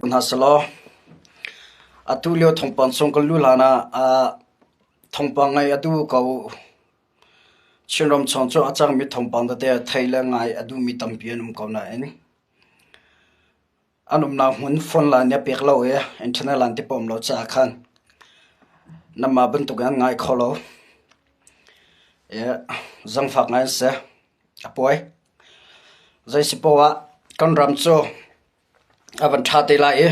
Hasalo atulio thongpan songkal lulana thongpang ngai adu kau chinrom chongcho achang mi thongpang da te thaila ngai adu mi tampian kauna en anum na hun phone la ne peklo e internal anti pom lo cha khan nama buntu gan ngai kholo e zangfak ngai se apoi zai sipowa kan ramcho avan thate la e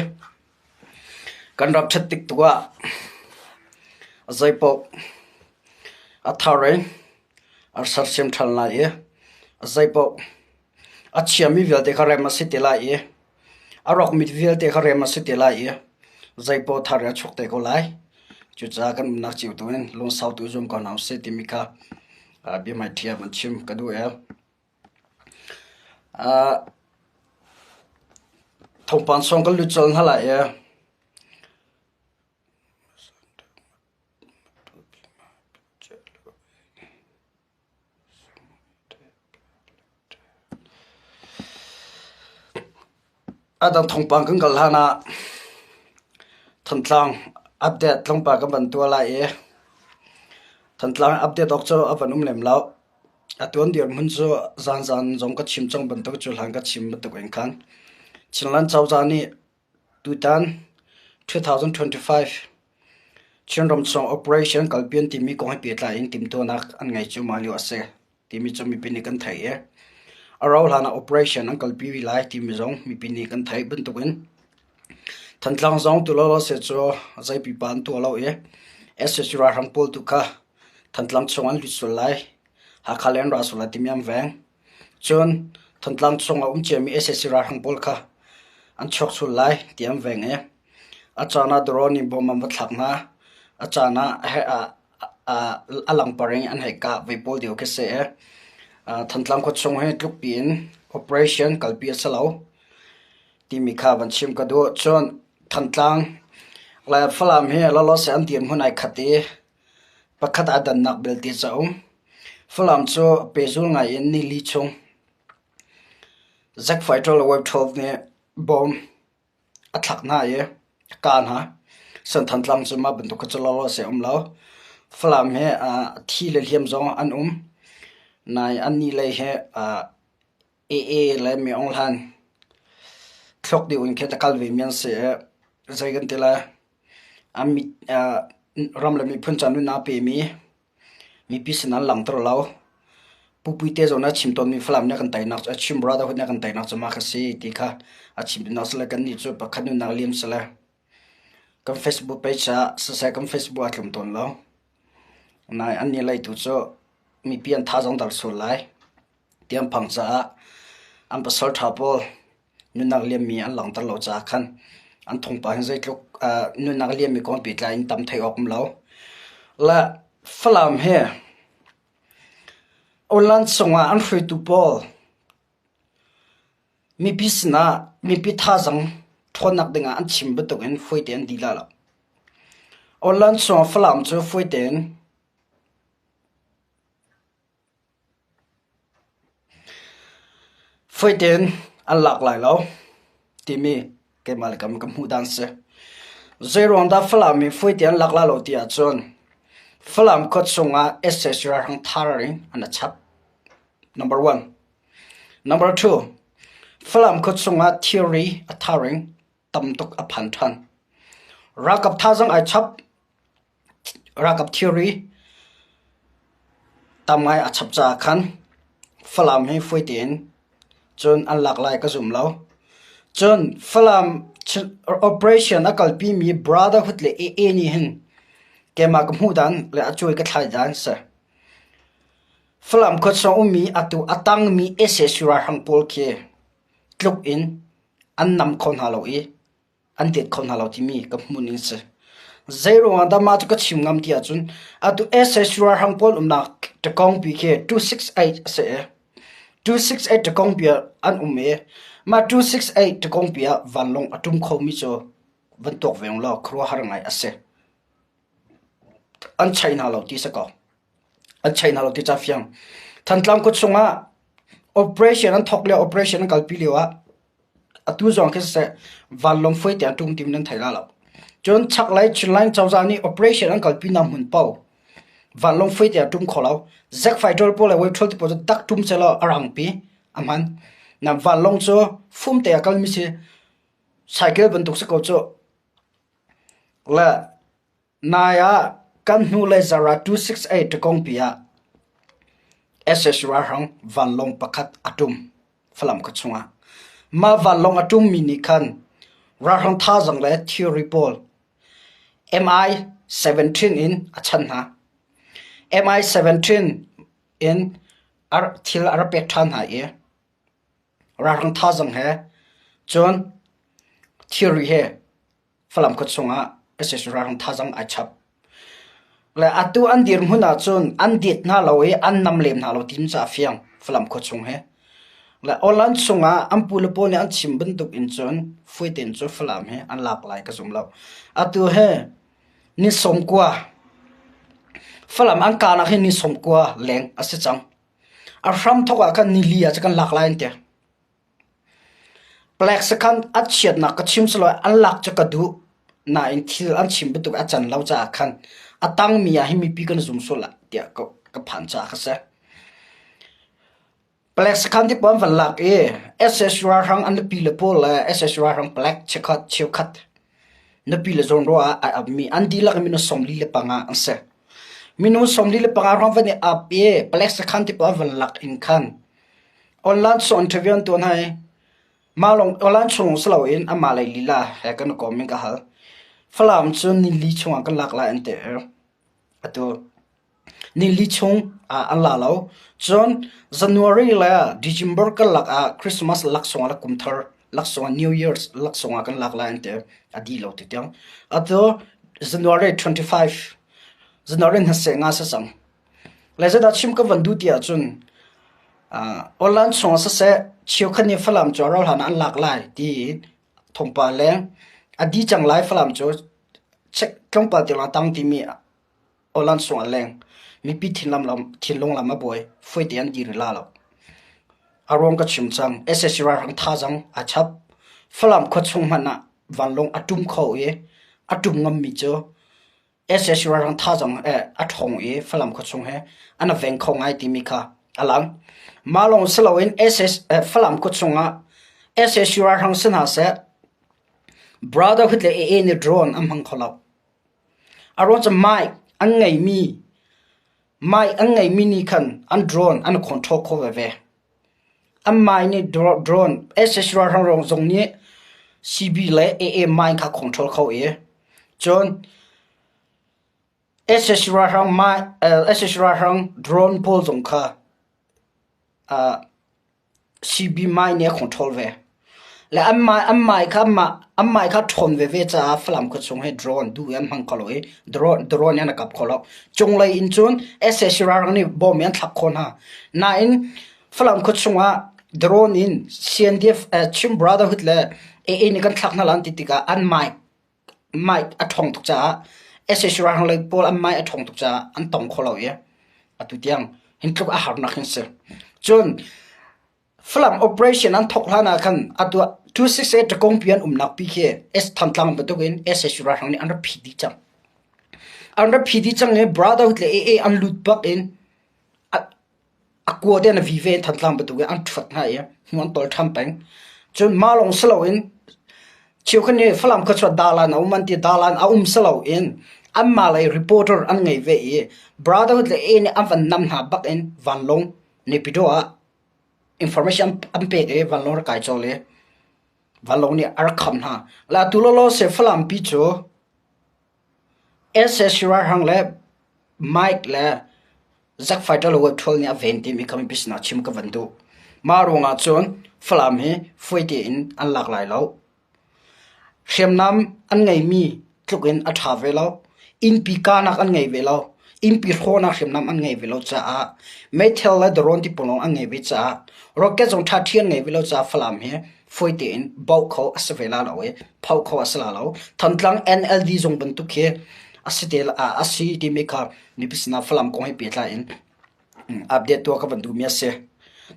kan rap thattik tuwa zaipo athare ar sarchem thalna e zaipo achiami vel te khare masitela e arok mit vel te khare masitela e zaipo thare chokte ko lai chu cha kan nak chiu tuin long sau tu zum kan au se timika bi mai thia man chim kadu e thongpan songkal lu chal hala e adam thongpang kan gal hana thantlang update longpa ka ban tu la e thantlang update ok cho avanum lem lau atun dir mun cho zan zan jong ka chim chang ban to chu hlang ka chim ba to en khan chinlan chawjani tutan 2025 chinrom chong operation kalpian timi ko hapi tla in tim to nak an ngai chu maliu ase timi chu mi pini kan thai e arau lana operation an kalpi wi lai timi jong mi pini kan thai ban to gen thantlang zong tu lo se cho zai pi pan tu lo e ss ra hang pol tu kha thantlang chong an lu sul lai ha khalen ra sula timiam veng chon thantlang chong a chemi ss ra hang pol kha an chok sul lai tiam veng e achana drone bom am thakna achana alang pareng an hai ka vipol dio ke se thantlang ko chong he tluk pin operation kalpi asalo timi kha ban chim ka do chon thantlang la falam he la lo se an tiam hunai khati pakhat adan nak belti chau falam cho pezul ngai en ni li chung zak fighter web 12 ne bom athak na ye kan ha san thantlang chuma bantu ka chalo se umlo falam he thi le hiam zong an nai an ni le he e le mi ong han thok di un kheta kalvi mian se zaigan tela ami ramla mi phun chanu na pe mi pisna lang tro law pupui te zona chimton mi falam na kan tai nak chim brother hot na kan tai nak chama kha se ti kha achim na sala kan ni chu pakhanu na liam sala kan facebook page sa kan facebook atlum ton law nai an ni lai tu cho mi pian tha jong dal so lai tiam phang cha am pa sol thapol nu nak liam mi an lang tar lo cha khan an thong pa zai tluk nu nak liam mi kon pi tla in tam thai ok law la falam he olan songa an free to ball mi pisna mi pi tha jang thonak denga an chim ba to en foi ten dila la olan songa falam cho foi ten an lak lai lo timi ke mal kam hu dan se zero da falam mi foi ten lak la lo tia chon falam kot songa ss ra hang tharing an chap number 1 number 2 falam kot songa theory atharing tamtok aphan than rakap thajang I chap rakap theory tamai achap cha khan falam he foiten chon an lak lai ka zum lo chon falam operation akalpi mi brotherhood le e ni hin kema ka mudan le achoi ka thai dan sa falam ko so umi atu atang mi ss ra hang pol ke kluk in an nam khon halo e an det khon halo ti mi ka munin sa zero anda ma ka chim ngam ti achun atu ss ra hang pol umna ta kong pi ke 268 se 268 ta kong pia an ume ma 268 ta kong pia vanlong atum khomi cho van tok veng lo khro har ngai ase an china lo ti sa ko an china lo ti cha fyang thantlang ko chunga operation an thokle operation kalpi lewa atu zong ke se van long foi te tung tim nan thaila lo chon chak lai chin line chawza ni operation an kalpi nam hun pau van long foi te tum kholo zak fighter pole web thol ti po dak tum chelo arang pi aman na van long cho fum te akal mi se cycle ban tuk se ko cho la naya kan nu le zara 268 to kong pia ss ra hang van long pakhat atum falam ko chunga ma van long atum mini khan ra hang tha jang le theory pol mi 17 in achan ha mi 17 in ar thil ar pe than ha e ra hang tha jang he chon theory he falam ko chunga ss ra hang tha jang achap le atu an dir huna chun an dit na loe an nam lem na lo tim cha fiang falam ko chung he la olan chunga am pul po ne an chim ban tuk in chun fuiten chu falam he an lak lai ka zum lo atu he ni som kwa falam an ka na he ni som kwa leng ase chang a ram thoka kan ni lia cha kan lak lai te black second at chiat na ka chim slo an lak cha ka du na in thil an chim bu tuk a chan lo cha khan atang mi a himi pi kan zum sola tia ko ka phan cha khase black second ti pom van lak e ss ra rang an pi le pol ss ra rang black chekhat chekhat na pi le zon ro a mi an di lak mi no somli le panga anse mi no somli le panga rang vani a pe black second ti pom van lak in khan online so interview to nai malong online chung slo in amalai lila ha kan ko mi ka hal falam chun ni li chung kan lak la ante ato ni li chung an la lo chon January la December kan lak a Christmas lak song la kumthar lak song New Year's lak song kan lak la ante adi lo ti tyang ato January 25 January na se nga sa sang la za da chim ka vandu tia chun online chung sa se chiu khan ni falam cho ro han an lak lai ti thongpa leng adi chang lai falam cho check kong pa tiang tang ti mi olan so leng mi pi thinlam lam thinlong lam boy foi ti an dir la lo arong ka chim chang ss ra rang tha jang a chap falam kho chung mana van long atum kho e atum ngam mi cho ss ra rang tha jang a thong e falam kho chung he ana veng khong ai ti mi kha alang malong slowin ss falam kho chunga ss ra rang sin ha se brotherhood le e ni drone am hang kholap aron cha mai an ngai mi ni khan an drone an control ko ve am mai ni drone ss ra rong zong ni cb le e mai kha control ko e chon ss ra rong mai ss ra rong drone pol zong kha cb mai ne control ve le am mai kha thon ve cha flam ko chung he drone du am hang kholo e drone yana kap kholo chung lai in chun ss ra rang ni bom yan thak khon ha na in flam ko chunga drone in cndf chim brotherhood le e ni kan thak na lan ti tika an mai a thong tuk cha ss ra rang lai pol am mai a thong tuk cha an tong kholo ye atu tiang hin tluk a har na khin se chun flam operation an thok lana khan atwa 268 kong pian nak pi khe s thantlang batugin ss ra hang ni under pd chang e brotherhood le e an lut bak in akwa de na vive thantlang batugin an thot na ye hon tol tham peng chun malong slo in chiu khan ni flam kha chwa dalan au man ti dalan a slo in am malai reporter an ngai ve e brotherhood le e ni am van nam ha bak in van long ne pidoa information ampe e valor kai chole valong ni ar kham ha la tulolo se flam pi cho ss ra hang le mic le zak fighter lo thol ni aventi mi kam bisna chim ka vandu maronga chon flam he foite in an lak lai lo khemnam an ngai mi tlukin a tha ve lo in pi kana an ngai ve lo in pi khona khemnam an ngai ve lo cha a metal la dron ti polong an ngai ve cha rocket zong tha thian ngai ve lo cha flam he foite in bau kho asvela lo e phau kho asla lo thantlang nld zong ban tu khe asitel asi ti me kha ni bisna flam ko he petla in update to ka ban du mi se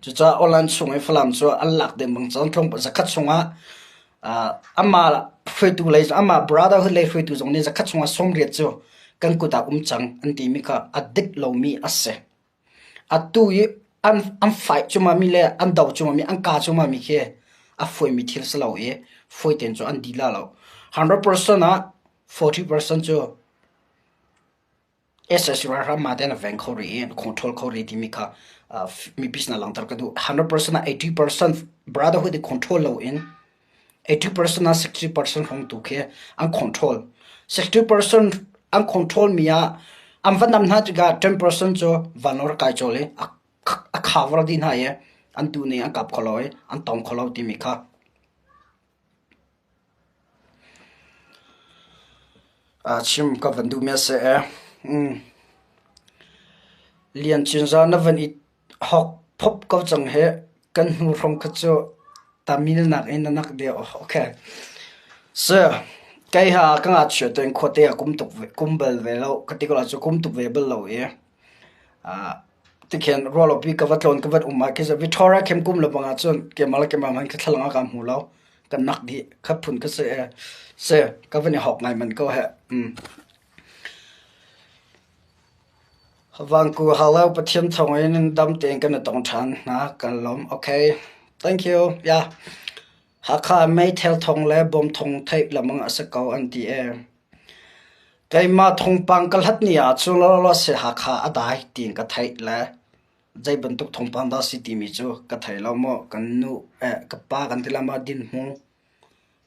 chu cha online sung e flam so an lak de mong chang thong ba zakhat sunga ama phơi tu lấy ama brotherhood lấy phơi tu giống như zakat sunga som riết cho kan ku ta chang anti mi ka adik lo mi ase atu yi an fight chuma mi le an daw chuma mi an ka chuma mi khe a foi mi thil salo ye foi ten cho an dila lo 100% a 40% cho SS ra ma den van khori control khori ti mi ka mi bisna lang tar ka du 100% a 80% brotherhood control lo in 80% a 60% hong tu khe an control 60% an control mia am van nam na ga 10% cho vanor kai chole a cover din ha ye an tu ne an kap kholoi an tong kholo ti mi kha chim ka van du me se lian chin za na van it hok phop ko chang he kan hu rong kha cho tamil nak en nak de okay so cái ha cái ngã chuyện tên khoa tế cũng tục về cũng bel về lâu cái tiếng là cho cũng tục về bel lâu ye thì khen roll up cái vật lon cái vật umma cái Victoria kem cũng là bằng ngã chuyện cái mà là cái mà mình cái thằng ngã cảm hú lâu cái nặc đi khắp phun cái sẽ cái vấn đề học này mình có hệ vâng cô hello bắt thêm thông ấy nên đâm tiền cái này đồng thanh na cái lom okay thank you yeah hakha mai thel thong le bom thong thai lamang asakau anti e kaima thong pang kal hat nia chulo lo se hakha adai tin ka thai la jai bantuk thong pang da city mi chu ka thai lo mo kan nu ka pa kan tilama din hu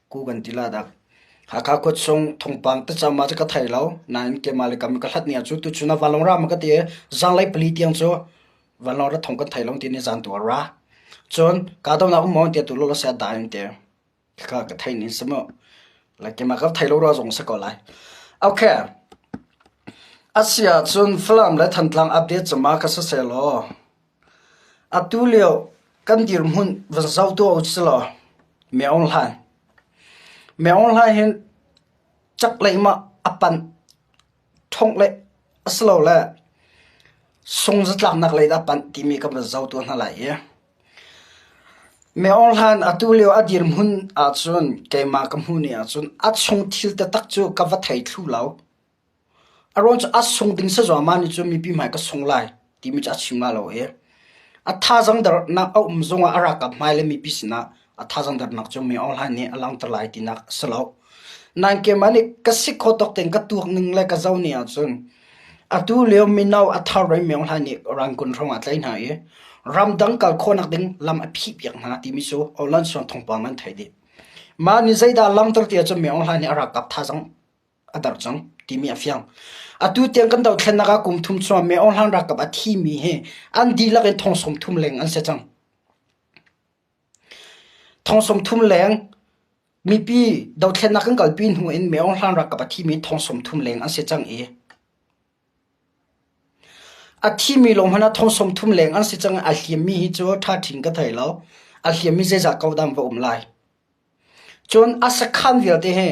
ku kan tilada hakha ko chung thong pang ta chama ka thai lo nan ke malikam kal hat nia chu tu chuna walong ra ma ka te zang lai pli tiang chu walong ra thong ka thai long tin ni zan tu ra chon ka dom na mo te tu lo sa da te ka ka thai ni samo la ke ma ka thai lo ro jong sa ko lai okay asia chon film la than tlang update chama ka sa se lo atulio kan dir mun van zau to au chlo me online hin chak lai ma apan thong le aslo la song zat lak nak lai da pan ti mi ka van zau to na lai ye me online atulio adir mun a chun ke ma kam hu ni a chun a chung thil ta tak chu ka va thai thu lo aron chu a sung ding sa zo ma ni chu mi pi mai ka sung lai ti mi cha chim la lo e a tha jang dar na au zonga ara ka mai le mi pi sina a tha jang dar nak chu me online ni alang tar lai ti nak salo nan ke mani ka sik kho tok ten ka tu ning le ka zau ni a chun atulio mi nau a tha roi me online ni rang kun rong a tlai na e ram dang kal khonak ding lam a phi piak na ti mi so online son thong pa man thai di ma ni zaida lang tar ti chu me online ni ara kap tha jang adar chang ti mi afiang atu tiang kan dau thlen naga kum thum chwa me online ra kap a thi mi he an di la ken thong som thum leng an se chang thong som thum leng mi pi dau thlen na kan kal pin hu in me online ra kap a thi mi thong som thum leng an se chang e a thi mi lom hana thong som thum leng an se chang a hliam mi hi chu tha thing ka thai lo a hliam mi je za kau dam va lai chon a sa khan vil te he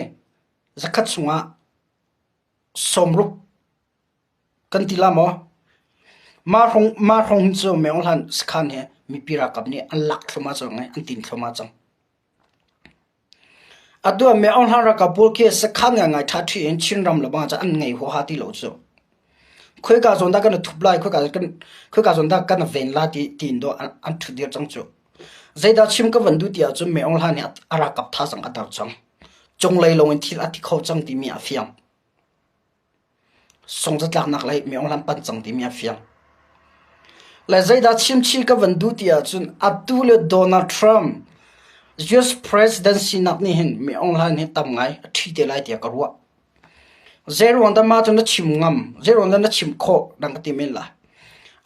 zakat sunga somrup kan tila mo ma rong chu me onlan skhan he mi pira kap ni an lak thuma chang an tin thuma chang adu me onlan ra ka bol ke skhan nga ngai tha thi en chin ram la ba cha an ngai ho ha ti lo chu khoi ka zon da kan thuplai khoi ka zon da kan ven la ti tin do an thu dir chang chu zaida chim ka vandu tia chu me onlan ni ara kap tha chang atar chang chong lai long thil ati kho chang ti mi afiam song zat lak nak lai me onlan pan chang ti mi afiam la zaida chim chi ka vandu tia chun atule Donald Trump US presidency nak ni hin me onlan ni tam ngai thi te lai tia ka ruwa zero on da ma chun na chim ngam zero on da na chim kho dang ti min la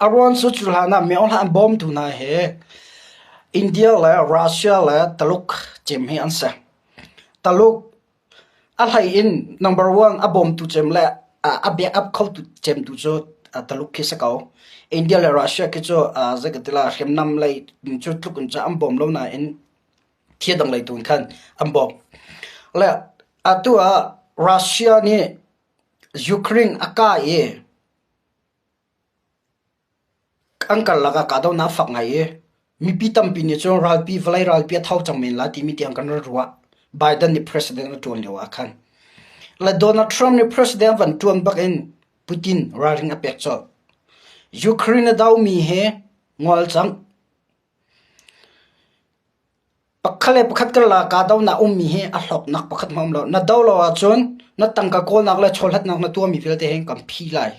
aron su chu la na me onlan bomb tu na he India la Russia la taluk chem he ansa taluk alhai in number 1 abom tu chem la a back up kho tu chem tu cho taluk ke sakao India la Russia ke cho zakatila hem nam lai chu tlukun cha am bom lo na in thia dang lai tun khan am bom la atua Russia ni Ukraine aka e angkal laga ka do na fak ngai e mi pi tam pi ni cho ral pi vlai ral pi thau chang men la ti mi tiang kan ruwa Biden ni president na tuan lewa khan la Donald Trump ni president van tuan bak in Putin raring a pek chol Ukraine daw mi he ngol chang pakhale pakhat ka la ka daw na mi he a hlok nak pakhat mam lo na daw lo a chon na tangka kol nak la chol hat nak na tu mi fel te heng kam phi lai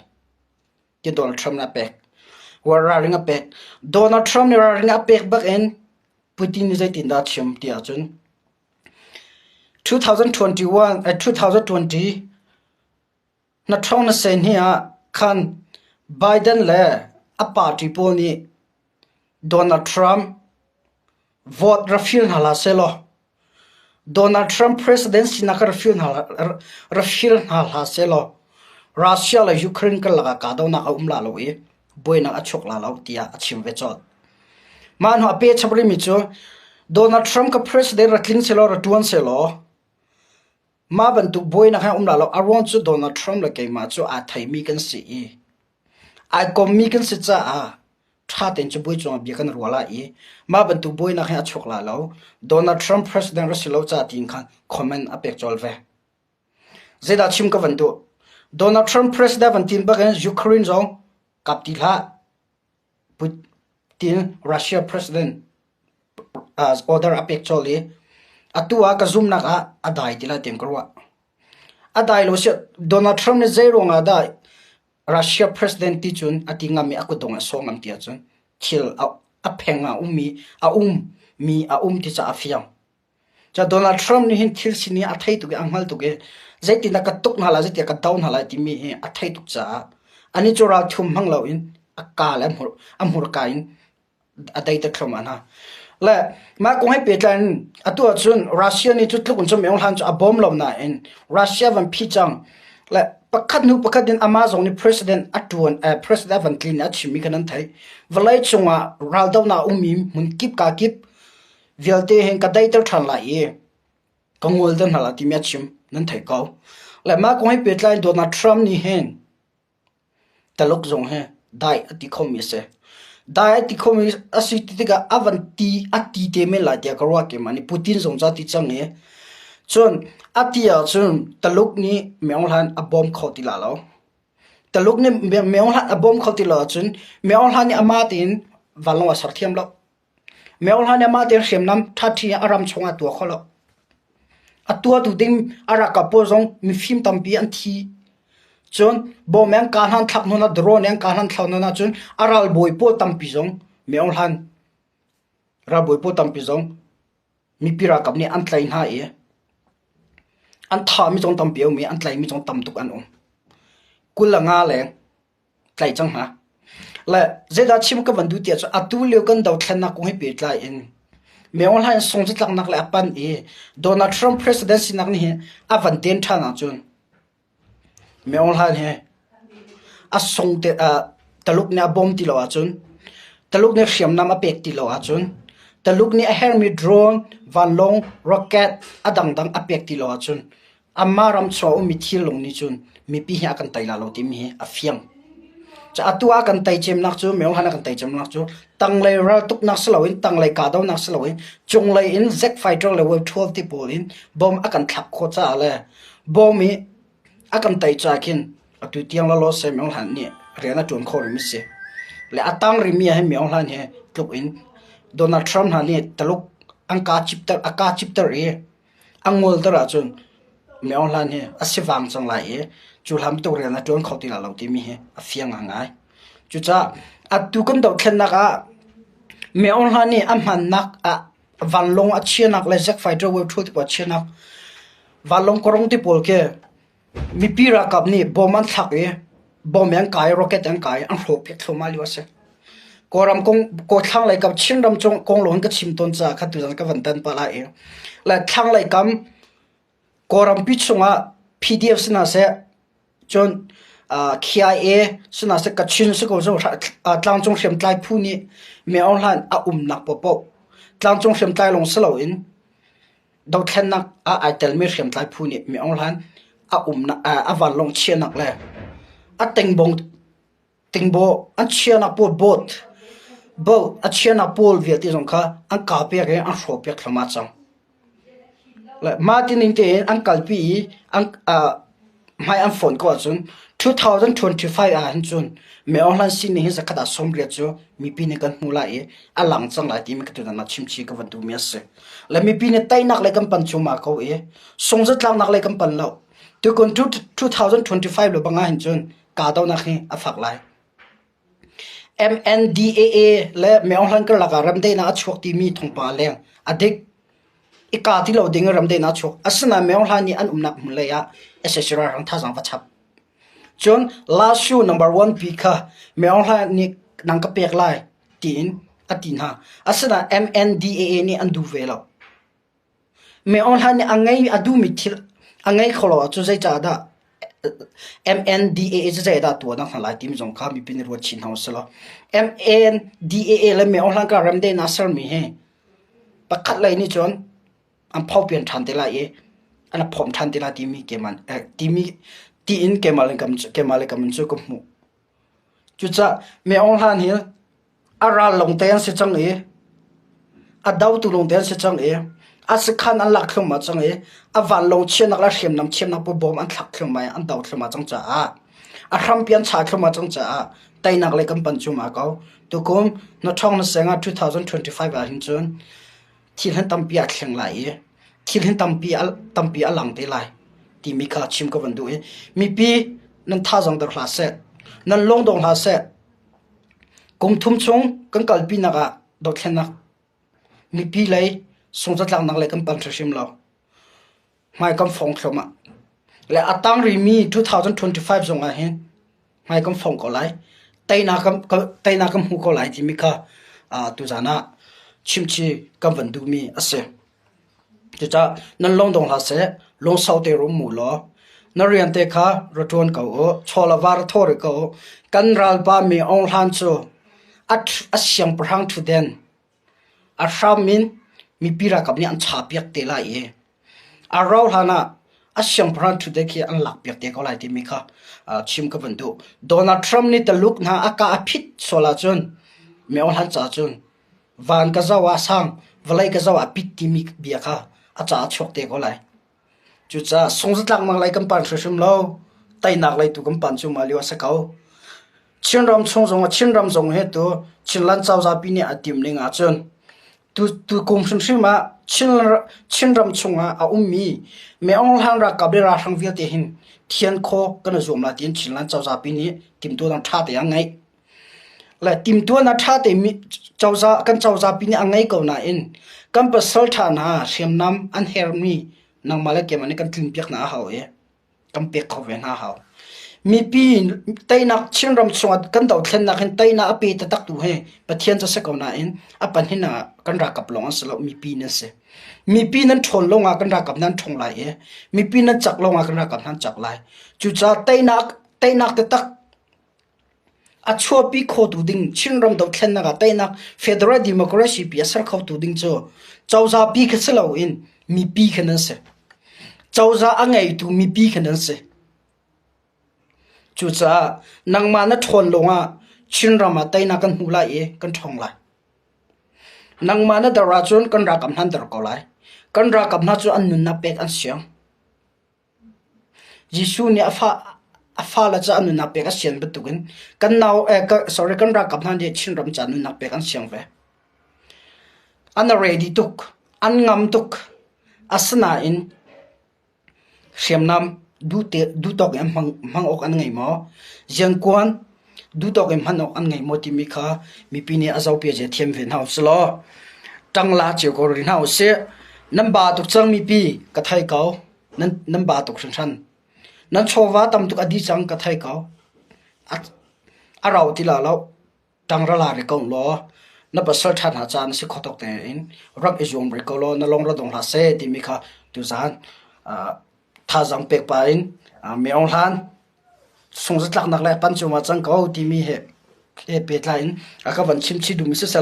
ke Donald Trump na pek war raring a pek Donald Trump ni raring a pek bak in Putin ni zai tin da chim ti a chon 2020 na thong na sen hi a khan Biden le a party pol ni Donald Trump vote rafil hala selo Donald Trump presidency na rafil hala selo Russia la Ukraine ka laga ka daw na ka umla lo e boy na achok la lo tia achim ve chot man ho pe chabri mi chu Donald Trump ka president ratling selo ratuan selo ma ban tu boy na ka umla lo aron chu Donald Trump la ke ma chu a thai mi kan si e ai kom mi kan si cha a tha ten chu boy chu bi kan ruala e ma ban tu boy na ka achok la lo Donald Trump president ra selo cha tin khan comment a pek chol ve zeda chim ka van tu Donald Trump president van tin bagan Ukraine zong kaptila Putin Russia president as order apek choli atua ka zoom na ka adai tila tem karwa adai lo se Donald Trump ne zero nga da Russia president ti chun atinga mi akudonga songam ti chun thil a phenga mi ti cha afiam cha Donald Trump ni hin thil sini a thai tu ge angal tu ge zaitin na katuk na la zaitia ka down hala ti mi a thai tuk cha ani chora thum hang lo in a kal amhur kain a dai ta throm ana la ma ko hai petlan atu chun Russia ni chu tluk chum meong han chu a bomb lom na in Russia van phi chang la pakhat din Amazon ni president atuan president van clean a chimi kanan thai valai chunga raldaw na mun kip ka kip velte hen ka dai ta than la e kongol dan hala ti mi chim nan thai kau la ma ko hai petlan Donald Trump ni hen talok zong he dai ati khomi se dai ati khomi asiti tiga avanti ati te me la dia karwa ke mani Putin zong za ti chang e chon atia chun talok ni meonglan a bomb khoti la lo talok ni meonglan a bomb khoti la chun meonglan ni ama tin walwa sarthiam lo meonglan ni ama te semnam thathi aram chonga tu kholo atua tu ding ara kapo zong mi film tampi an thi chon bo meng kan han thak nona drone yang kan han thlau nona chun aral boy po tampi zong meong han ra boy po tampi zong mi pira kapni an tlain ha e an tha mi zong tampi mi an tlai mi zong tam tuk an kulanga le tlai chang ha la zeda chim ka bandu tia chu atu leo kan daw thlanna ko he pe tlai in meong han song ji tlak nak le apan e Donald Trump presidency nak ni avan ten thana chun meong han he a song te taluk ne bom ti lo a chun taluk ne hriam nam a pek ti lo a chun taluk ni a hermi drone van long rocket adang dang a pek ti lo a chun amaram cho mi thil long ni chun mi pi ha kan taila lo ti mi a fiang cha atua kan tai chem nak chu meong han kan tai chem nak chu tang lai ra tuk nak slowin tang lai ka daw nak slowin chung lai in zek fighter le web 12 ti polin bom akan thak kho cha le bom mi akan tai cha kin atu tiang la lo se meong han ni rena tun kho ri mi se le atang ri mi he meong han he tuk in Donald Trump ha ni taluk angka chipter e angol tara chun meong han he asivang chang lai e chu lam to rena tun kho ti la lo ti mi he a fiang angai chu cha atu kan do thlen na ka meong han ni am han nak a van long a chianak le zek fighter web 12 pa chianak van long korong ti pol ke mi pira kap ni boman thak e bom yang kai rocket yang kai ang hlo pek thoma li wase koram kong ko thang lai kap chin ram chong kong lon ka chim ton cha khatu jan ka van tan pa la e la thang lai kam koram pi chunga PDF sina se chon KIA sina se ka chin se ko zo tlang chong sem tlai phu ni me online a nak po tlang chong sem tlai long selo in do thlen nak a tel mi sem tlai phu ni me online na a van long chien nak le a ting bo an chien nak po bot a chien nak pol vi ti jong kha an ka pe ge an hro pe thama chang là Martin in te an kalpi an mai an phone ko chun 2025 a hin chun me online sin ni za khata somre chu mi pi ne kan hula e alang chang la ti mi ka na chim chi ka van tu mi ase la mi pi ne tai nak le kan pan chu ma ko e song za tlang nak le kan pan lo tu kon 2025 lo banga hin chun ka daw na khi a phak lai MNDAA le me online ka la ka ram de na chok ti mi thong pa leng adik ikati lo ding ram de na chok asna me online ni an umnak mun le ya SSR rang tha jang va chap chon last shoe number 1 pika me online ni nang ka pek lai tin atin ha asna MNDAA ni andu velo me online ni angai adu mi thil angai kholo chu zai cha da MNDAA zai da to na khala tim jong kha mi pin ro chin haus lo MNDAA le me online ka ram de na sar mi he pakhat lai ni chon am phau pian than te la e ana phom than te la ti mi ke man ti mi ti in ke mal kam chu ko mu chu cha me online hi ara long ten se chang e a dau tu long ten se chang e as khan an lak thum ma chang e a van long chen nak la hem nam chem na pu bom an thak thum mai an dau thum ma chang cha a ram pian cha thum ma chang cha tai nak le kam pan chu ma ko tu kum no thong na senga 2025 a hin chun thil han tam pia thleng lai e thil han tam pi alang te lai ti mi kha chim ko van du e mi pi nan tha jang dar hla se nan long dong hla se kum thum chung kan kal pi na ga do thlen na mi pi lai song za tlang nak le kan pan thashim lo mai kam phong thloma le atang ri mi 2025 zong a hen mai kam phong ko lai tai na kam hu ko lai ti mi kha tu jana chimchi kam van du mi ase cha nan long dong ha se long sau te ro mu lo na rian te kha roton ko o chola war thor ko kan ral ba mi ong han chu at asyang prang thu den a shamin mi pira kapni an cha piak te la e a raw hana asyang prang thu de ki an lak piak te ko lai ti mi kha chim ka van du Donald Trump ni ta look na aka aphit sola chun mi ong han cha chun van ka zawa sang valai ka zawa pit ti mi bia kha acha chok te ko lai chu cha songzat lak mang lai kam pan thrim lo tai nak lai tu kam pan chu ma liwa sa kau chinram zong he tu chinlan chaw za pi ni atim ni nga chun tu kum shim ma chinram chunga a ummi me ong hang ra kable ra sang vial te hin thian kho kana zom la tin chinlan chaw za pi ni tim tu dang tha te angai la tim tu na tha te mi chaw za pi ni angai ko na in kam pa sal tha na sem nam an her mi nang mala ke mane kan tlim piak na haw e kam pek kho ve na haw mi pi tai nak chinram chunga kan dau thlen na khen tai na ape ta tak tu he pathian cha se ko na in apan hina kan ra kap long aslo mi pi na se mi pi nan thon longa kan ra kap nan thong lai e mi pi na chak longa kan ra kap nan chak lai chu cha tai nak te tak a chua pi kho tu ding chinram dau thlen na ga tai nak federal democracy pi asar kho tu ding cho chawza pi khselo in mi pi khanan se chawza angai tu mi pi khanan se chu cha nangma na thon longa chinrama taina kan hula e kan thong lai nangma na dara chon kan ra kam han dar ko lai kan ra kam na chu an nun na pek an siang jisu ni afa la cha an na pek a sian betukin kan naw sorry kan ra kam han de chinram cha nun na pek an siang ve an ready tuk an ngam tuk asna in siamnam du tok em mang ok an ngai mo jang kwan du tok em han ok an ngai mo ti mi kha mi pi ni azau pe je thiam ven haus lo tang la che ko rin haus se nam ba tuk chang mi pi ka thai kau nam ba tuk san nan chowa tam tuk adi chang ka thai kau a rau ti la lo tang ra la re kong lo na ba sal than ha chan se khotok te in rak izom re ko lo na long ra dong la se ti mi kha tu zan tha jang pek pa in me ong han song zat lak nak lai pan chu ma chang ko ti mi he pe tlain aka van chim chi du mi se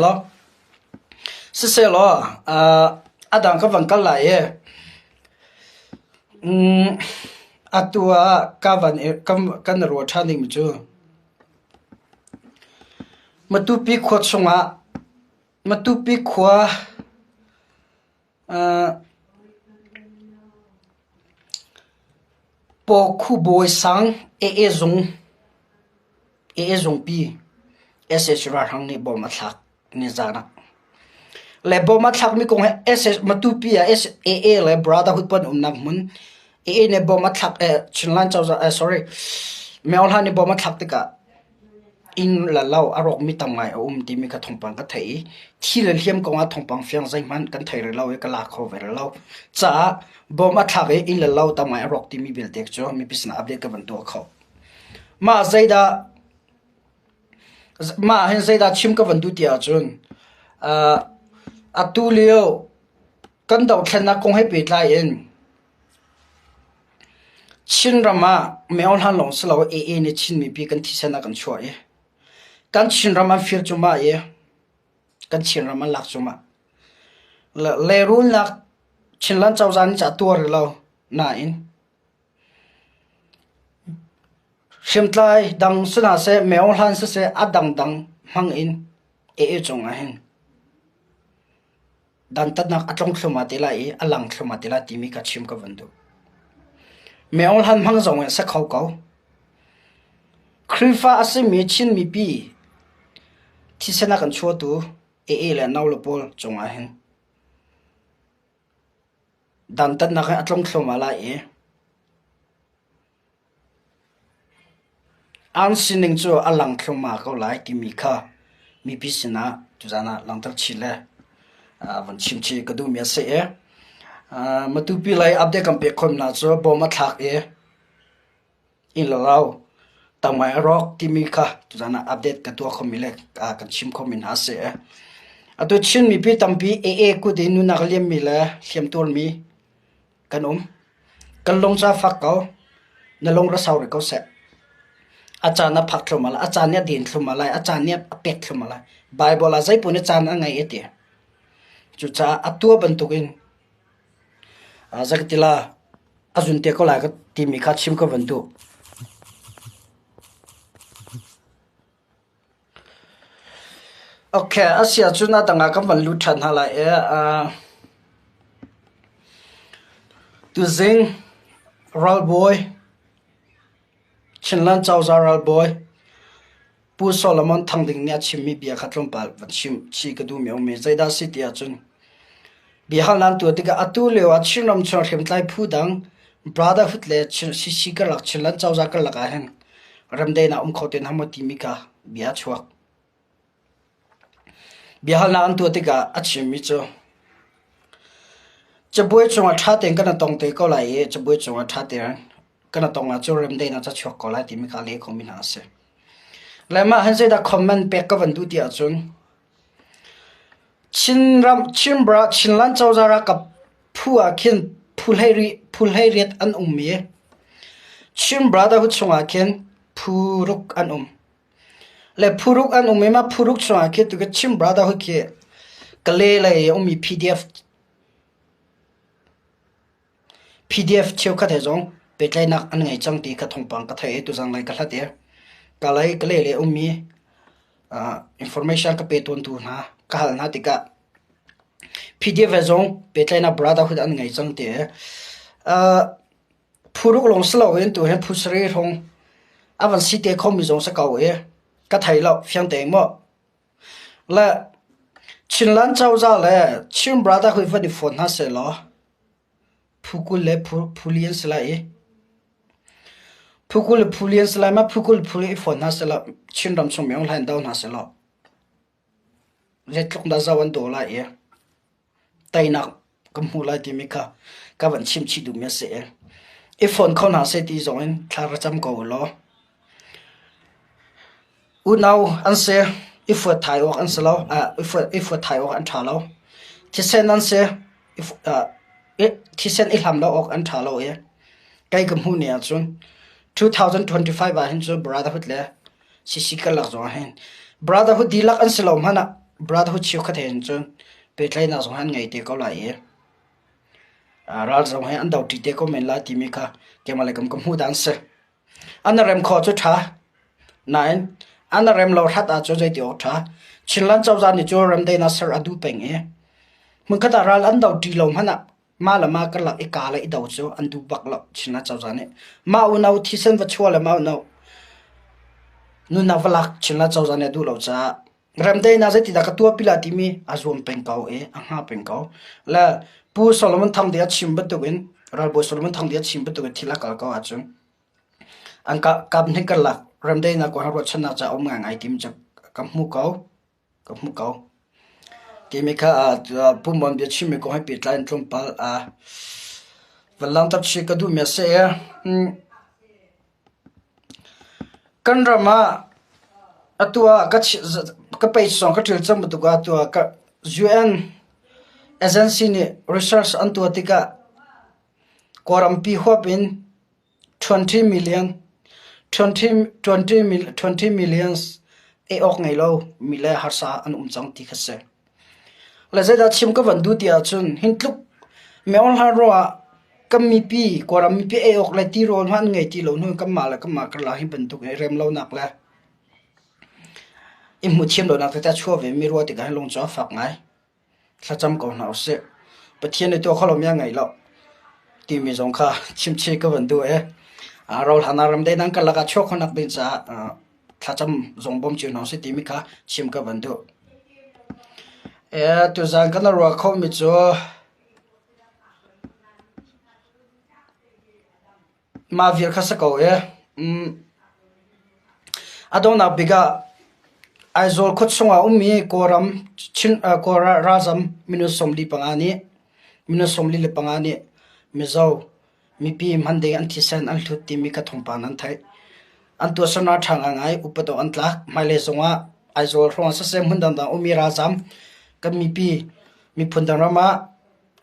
lo adang ka van kal lai e atua ka van kan ro tha ning mi chu matu pi khot songa matu pi khwa po khu boy sang zong pi ss ra hang ni bom athak ni zana le bom athak mi kong ss matu pi le brotherhood pan nak mun ne bom athak chinlan chaw sorry me ol hani bom athak tika in la law arok mi tamngai ti mi ka thongpang ka thei thil hiam ko nga thongpang fyang zai man kan thei law e ka la kho ver law cha bom athak e in la law tamngai arok ti mi bel tek cho mi pisna update ka ban to kho ma hen zaida chim ka van du tia chun atu leo kan dau thana kong he pe lai en chin rama meon han long slo ne chin mi pi kan thi sana kan chua e kan chin rama fir chuma e kan chin rama lak chuma le rul nak chin lan chaw zan cha tur lo na in shimtlai dang suna se meon han se adang dang hang in chong a hen dan tat nak atlong thluma te lai alang thluma te la ti mi ka chim ka vandu meon han hang zong sa khau kau khrifa ase mi chin mi pi thi sena kan chua tu le naw lo pol chong a hen dan tat nak atlong thluma la an sining chu alang thluma ko lai ti mi kha mi pi sina tu jana langtar chile van chim chi ka du me se matu pi lai update kam pe khom na cho bom ma thak in la law tamai rock ti mi kha tu jana update ka to khom mile kan chim khom min ha se atu chin mi pi tampi ku de nu nak lem mi la hliam tur mi kan long cha fak kau na long ra saw re ko se achana phak thlumala achanya din thlumala achanya apek thlumala bible a zai pune chan angai ete chu cha atua bantukin zakatila azun te ko la ka timi kha chim ko bantu okay asia chuna tanga kam ban lu than hala tu zing roll boy chinlan chawzaral boy pu solomon thangding nya chimmi bia khatlom pal chim chi ka du meu me zaida city a chun bihal nan tu tika atu lewa chinram chor khem tlai phu dang brotherhood le si ka lak chinlan chawza ka laka hen ramde na khoten hamati mika bia chuak bihal nan tu tika achimi cho chaboi chunga tha teng kana tong te ko lai chaboi chunga tha te kana tonga chorem de na cha chok ko la ti mi ka le ko mi na se lama han se da comment pe ka van du ti a chun chimbra chinlan chawzara ka phua khin phulhei riat an mi chimbra da hu chunga khen phuruk an le phuruk an ma phuruk chunga khe tu ka chimbra da hu ke kale le mi pdf cheu ka the jong petlai nak an ngai chang ti ka thongpang ka thai tu jang lai ka hla te kalai kale le information ka pe ton tu na ka hal na ti ka pdf zong petlai na brotherhood an ngai chang te phuruk long slo wen tu he phusri thong awan si te khom mi jong sa kaw ka thai lo fyang te mo la chinlan chawza le chim brotherhood va ni phone ha se lo phukul le phulien sla phukul phulien sla ma phukul phuli phone na sla chinram chong meong lan down na sla letlok da zawan do la taina kamhu la ti mi ka van chim chi du me se phone khon na se ti zong thar cham ko lo u now an se if for thai ok an slo if for thai ok an thalo ti sen an se if ti sen ilham lo ok an thalo kai kamhu ne achun 2025 a hin so brotherhood le sisi ka lak zo hen brotherhood dilak an selo mana brotherhood chiu kha then chun petlai na zo han ngai te ko la ral zo hen an dau ti te ko men la ti mi kha kemale kam hu dan se an rem kho chu tha 9 an rem lo that a chu jai ti o tha chinlan chawza ni chu rem de na sir adu peng mun kha ta ral an dau ti lo mana ma la ma ka la e ka la I dau chu an du bak la china chaw zane ma u nau thi sen va chua la ma nau nu na valak china chaw zane du lo cha ram dei na zati da ka tua pila ti mi azum peng kau e anga peng kau la pu solomon thang dia chim bat win ral bo solomon thang dia chim bat thila ka ka achun angka kap ne ka la ram dei na ko ha ro chana cha om ngai tim cha kam mu kau ti mi kha pu mon dia chim ko ha pi tlain trum pal a valang tap chi ka du me se kan rama atua ka page song ka thil cham tu ka atua ka UN agency ni research antu tika koram pi hopin 20 millions e ok ngai lo mile harsa an chang ti khase la zeda chim ka van du tia chun hintluk meol har ro kammi pi koram mi pi e ok la ti ron han ngai ti lo nu kam ma ka la hi ban tu rem lo nak la imu chim lo nak ta chua ve mi ro ti ga long cho fak ngai thla cham ko na se pathian ni to kholom ya ngai lo ti mi jong kha chim che ka van du e a rol hanaram de nang ka laga chok khonak bin cha thla cham jong bom chu no se ti mi kha chim ka van du e tu zang kana ro kho mi chu ma vir kha sa ko e adona biga aizol khot songa ummi koram chin kora razam minu somli somli le pangani mizau mi pi mande an thi san an thut ti mi ka thongpa nan thai an tu sana thanga ngai upato an tla maile songa aizol ron sa se mundan da ummi razam ka mi pi mi phundan rama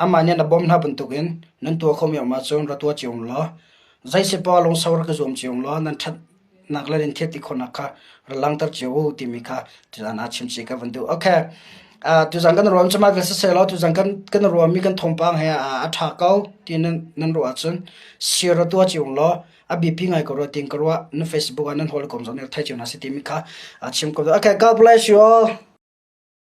amanya na bom na buntukin nan tu khom ya ma chon ra tu chiong lo zai se pa long sawr ka zom chiong lo nan that naklen theti khona kha lang tar chiu ti mi kha tana chim chi ka vandu okay tu zangan rom chama ga se lo tu zangan kan rom mi kan thompang he a tha kau ti nan ro achun share to chiong lo a bi pi ngai ko ro ting ko wa no facebook an hol kom zon thai chiu na se ti mi kha chim ko okay god bless you all